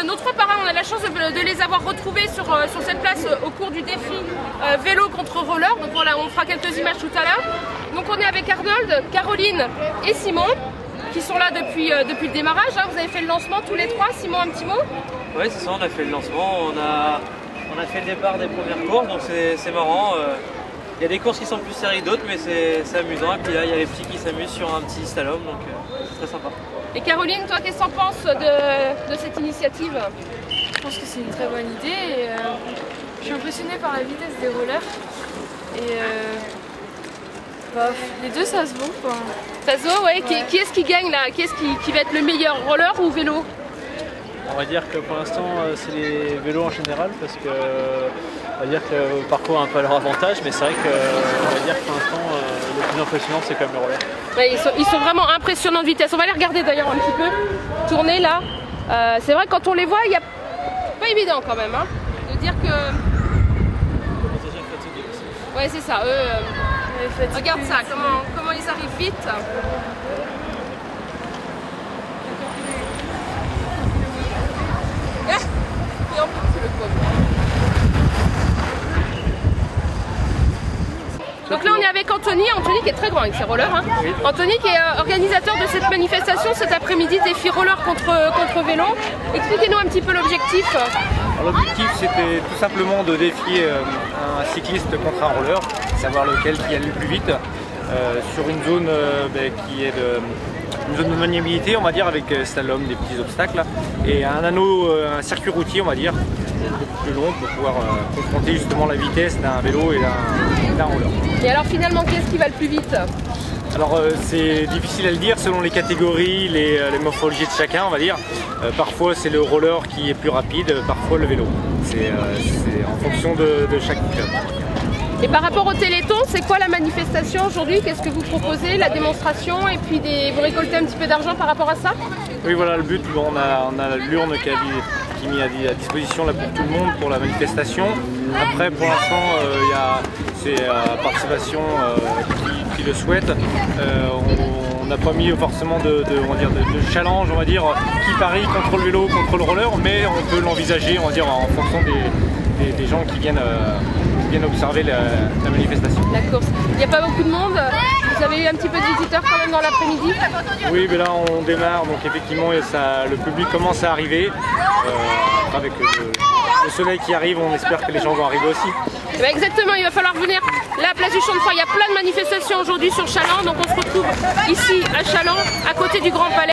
nos trois parrains, on a la chance de les avoir retrouvés sur cette place au cours du défi vélo contre roller. Donc voilà, on fera quelques images tout à l'heure. Donc on est avec Arnold, Caroline et Simon qui sont là depuis le démarrage. Hein. Vous avez fait le lancement tous les trois. Simon, un petit mot? Oui, c'est ça, on a fait le lancement, on a fait le départ des premières courses, donc c'est marrant. Il y a des courses qui sont plus sérieuses d'autres, mais c'est amusant. Et puis là, il y a les petits qui s'amusent sur un petit slalom, donc c'est très sympa. Et Caroline, toi, qu'est-ce que tu en penses de cette initiative? Je pense que c'est une très bonne idée. Et, je suis impressionnée par la vitesse des rollers. Et les deux, ça se vaut, quoi. Ça se vaut, ouais. Qui est-ce qui gagne là? Qui est-ce qui va être le meilleur, roller ou vélo? On va dire que pour l'instant c'est les vélos en général parce que on va dire que le parcours a un peu leur avantage, mais c'est vrai que on va dire que pour l'instant le plus impressionnant c'est quand même le roller. Ouais, ils sont vraiment impressionnants de vitesse. On va les regarder d'ailleurs un petit peu tourner là. C'est vrai que quand on les voit, il y a pas évident quand même hein, de dire que. Ouais c'est ça. Regarde ça, comment ils arrivent vite. Donc là on est avec Anthony qui est très grand avec ses rollers. Hein. Oui. Anthony qui est organisateur de cette manifestation cet après-midi, défi roller contre vélo. Expliquez-nous un petit peu l'objectif. L'objectif c'était tout simplement de défier un cycliste contre un roller, savoir lequel qui allait le plus vite sur une zone qui est une zone de maniabilité on va dire avec slalom, des petits obstacles et un circuit routier on va dire plus long pour pouvoir confronter justement la vitesse d'un vélo et d'un roller. Et alors finalement qu'est-ce qui va le plus vite? Alors c'est difficile à le dire selon les catégories, les morphologies de chacun on va dire. Parfois c'est le roller qui est plus rapide, parfois le vélo. C'est en fonction de chaque club. Et par rapport au Téléthon, c'est quoi la manifestation aujourd'hui? Qu'est-ce que vous proposez? La démonstration et puis vous récoltez un petit peu d'argent par rapport à ça? Oui voilà le but, on a l'urne qui est mise à disposition là, pour tout le monde pour la manifestation. Après pour l'instant c'est participation qui le souhaite. On n'a pas mis forcément de challenge, on va dire, qui parie contre le vélo, contre le roller, mais on peut l'envisager, on va dire, en fonction des gens qui viennent observer la manifestation. La course. Il n'y a pas beaucoup de monde. Vous avez eu un petit peu de visiteurs quand même dans l'après-midi? Oui, mais là on démarre, donc effectivement le public commence à arriver. Avec le soleil qui arrive, on espère que les gens vont arriver aussi. Et bien exactement, il va falloir venir là à Place du Champ de Foire. Il y a plein de manifestations aujourd'hui sur Challans, donc on se retrouve ici à Challans, à côté du Grand Palais.